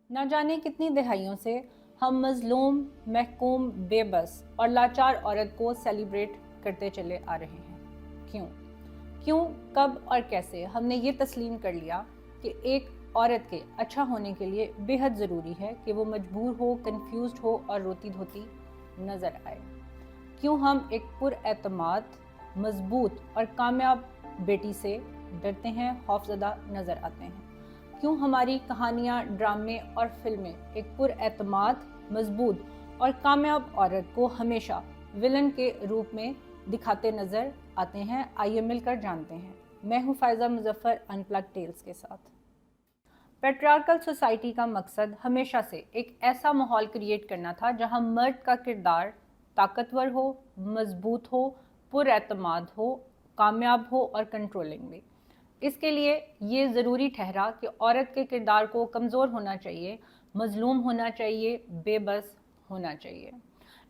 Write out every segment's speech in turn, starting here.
نہ جانے کتنی دہائیوں سے ہم مظلوم، محکوم، بے بس اور لاچار عورت کو سیلیبریٹ کرتے چلے آ رہے ہیں۔ کیوں، کب اور کیسے ہم نے یہ تسلیم کر لیا کہ ایک عورت کے اچھا ہونے کے لیے بے حد ضروری ہے کہ وہ مجبور ہو، کنفیوزڈ ہو اور روتی دھوتی نظر آئے؟ کیوں ہم ایک پر اعتماد، مضبوط اور کامیاب بیٹی سے ڈرتے ہیں، خوفزدہ نظر آتے ہیں؟ کیوں ہماری کہانیاں، ڈرامے اور فلمیں ایک پر اعتماد، مضبوط اور کامیاب عورت کو ہمیشہ ولن کے روپ میں دکھاتے نظر آتے ہیں؟ آئیے مل کر جانتے ہیں۔ میں ہوں فائزہ مظفر، ان پلگ ٹیلز کے ساتھ۔ پیٹریارکل سوسائٹی کا مقصد ہمیشہ سے ایک ایسا ماحول کریٹ کرنا تھا جہاں مرد کا کردار طاقتور ہو، مضبوط ہو، پر اعتماد ہو، کامیاب ہو اور کنٹرولنگ بھی۔ اس کے لیے یہ ضروری ٹھہرا کہ عورت کے کردار کو کمزور ہونا چاہیے، مظلوم ہونا چاہیے، بے بس ہونا چاہیے۔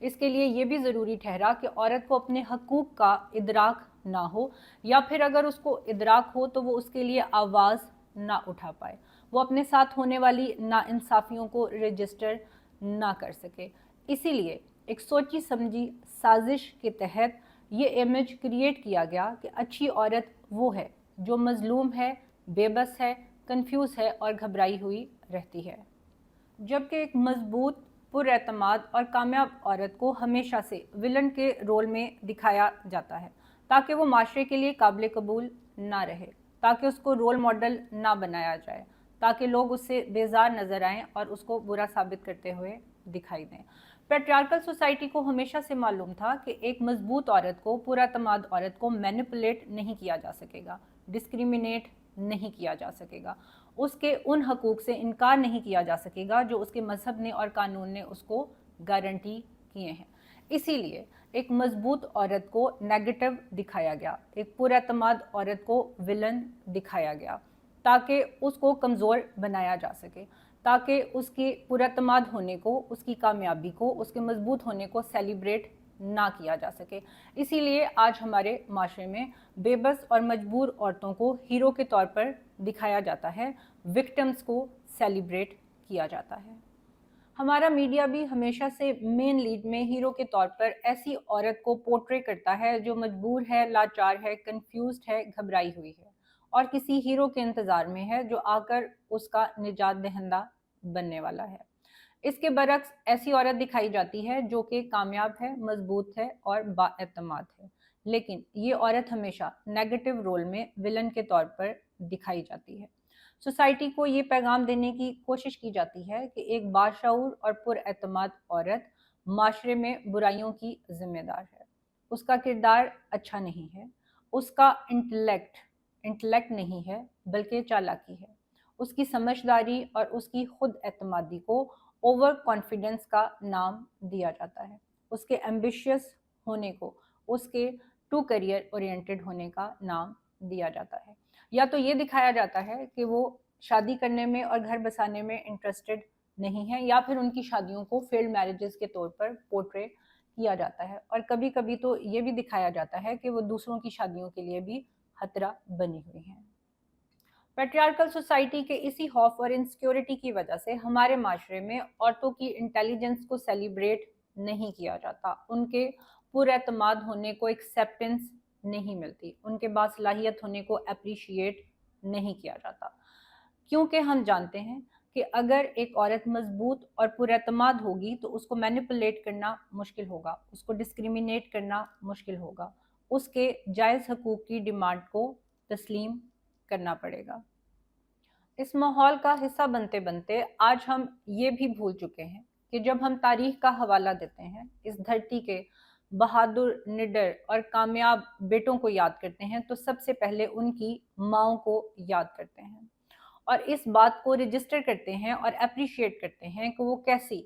اس کے لیے یہ بھی ضروری ٹھہرا کہ عورت کو اپنے حقوق کا ادراک نہ ہو، یا پھر اگر اس کو ادراک ہو تو وہ اس کے لیے آواز نہ اٹھا پائے، وہ اپنے ساتھ ہونے والی ناانصافیوں کو رجسٹر نہ کر سکے۔ اسی لیے ایک سوچی سمجھی سازش کے تحت یہ امیج کریٹ کیا گیا کہ اچھی عورت وہ ہے جو مظلوم ہے، بے بس ہے، کنفیوز ہے اور گھبرائی ہوئی رہتی ہے، جبکہ ایک مضبوط، پر اعتماد اور کامیاب عورت کو ہمیشہ سے ولن کے رول میں دکھایا جاتا ہے تاکہ وہ معاشرے کے لیے قابل قبول نہ رہے، تاکہ اس کو رول ماڈل نہ بنایا جائے، تاکہ لوگ اس سے بیزار نظر آئیں اور اس کو برا ثابت کرتے ہوئے دکھائی دیں۔ پیٹریارکل سوسائٹی کو ہمیشہ سے معلوم تھا کہ ایک مضبوط عورت کو، پر اعتماد عورت کو مینیپولیٹ نہیں کیا جا سکے گا، ڈسکریمنیٹ نہیں کیا جا سکے گا، اس کے ان حقوق سے انکار نہیں کیا جا سکے گا جو اس کے مذہب نے اور قانون نے اس کو گارنٹی کیے ہیں۔ اسی لیے ایک مضبوط عورت کو نیگیٹو دکھایا گیا، ایک پر اعتماد عورت کو ولن دکھایا گیا، تاکہ اس کو کمزور بنایا جا سکے، تاکہ اس کے پر اعتماد ہونے کو، اس کی کامیابی کو، اس کے مضبوط ہونے کو سیلیبریٹ نہ کیا جا سکے۔ اسی لیے آج ہمارے معاشرے میں بے بس اور مجبور عورتوں کو ہیرو کے طور پر دکھایا جاتا ہے، وکٹمز کو سیلیبریٹ کیا جاتا ہے۔ ہمارا میڈیا بھی ہمیشہ سے مین لیڈ میں ہیرو کے طور پر ایسی عورت کو پورٹری کرتا ہے جو مجبور ہے، لاچار ہے، کنفیوزڈ ہے، گھبرائی ہوئی ہے اور کسی ہیرو کے انتظار میں ہے جو آ کر اس کا نجات دہندہ بننے والا ہے۔ اس کے برعکس ایسی عورت دکھائی جاتی ہے جو کہ کامیاب ہے، مضبوط ہے اور بااعتماد ہے، لیکن یہ عورت ہمیشہ نیگیٹو رول میں ولن کے طور پر دکھائی جاتی ہے۔ سوسائٹی کو یہ پیغام دینے کی کوشش کی جاتی ہے کہ ایک باشعور اور پر اعتماد عورت معاشرے میں برائیوں کی ذمہ دار ہے، اس کا کردار اچھا نہیں ہے، اس کا انٹلیکٹ نہیں ہے بلکہ چالاکی ہے، اس کی سمجھداری اور اس کی خود اعتمادی کو اوور کانفیڈنس کا نام دیا جاتا ہے، اس کے ایمبیشیس ہونے کو، اس کے ٹو کیریئر اورینٹڈ ہونے کا نام دیا جاتا ہے۔ یا تو یہ دکھایا جاتا ہے کہ وہ شادی کرنے میں اور گھر بسانے میں انٹرسٹڈ نہیں ہے، یا پھر ان کی شادیوں کو فیلڈ میرجز کے طور پر پورٹری کیا جاتا ہے، اور کبھی کبھی تو یہ بھی دکھایا جاتا ہے کہ وہ دوسروں کی شادیوں کے لیے بھی خطرہ بنی ہوئی ہیں۔ پیٹریارکل سوسائٹی کے اسی خوف اور انسیکیورٹی کی وجہ سے ہمارے معاشرے میں عورتوں کی انٹیلیجنس کو سیلیبریٹ نہیں کیا جاتا، ان کے پر اعتماد ہونے کو ایکسیپٹنس نہیں ملتی، ان کے باصلاحیت ہونے کو اپریشیٹ نہیں کیا جاتا، کیونکہ ہم جانتے ہیں کہ اگر ایک عورت مضبوط اور پر اعتماد ہوگی تو اس کو مینیپولیٹ کرنا مشکل ہوگا، اس کو ڈسکریمنیٹ کرنا مشکل ہوگا، اس کے جائز حقوق کی ڈیمانڈ کو تسلیم کرنا پڑے گا۔ اس ماحول کا حصہ بنتے بنتے آج ہم یہ بھی بھول چکے ہیں کہ جب ہم تاریخ کا حوالہ دیتے ہیں، اس دھرتی کے بہادر، نڈر اور کامیاب بیٹوں کو یاد کرتے ہیں تو سب سے پہلے ان کی ماؤں کو یاد کرتے ہیں، اور اس بات کو رجسٹر کرتے ہیں اور اپریشیٹ کرتے ہیں کہ وہ کیسی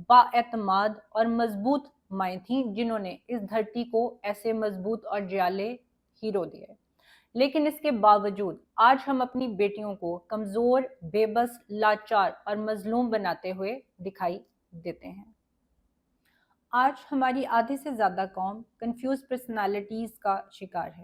بااعتماد اور مضبوط مائیں تھیں جنہوں نے اس دھرتی کو ایسے مضبوط اور جیالے ہیرو دیے۔ لیکن اس کے باوجود آج ہم اپنی بیٹیوں کو کمزور، بے بس، لاچار اور مظلوم بناتے ہوئے دکھائی دیتے ہیں۔ آج ہماری آدھے سے زیادہ قوم کنفیوز پرسنالٹیز کا شکار ہے۔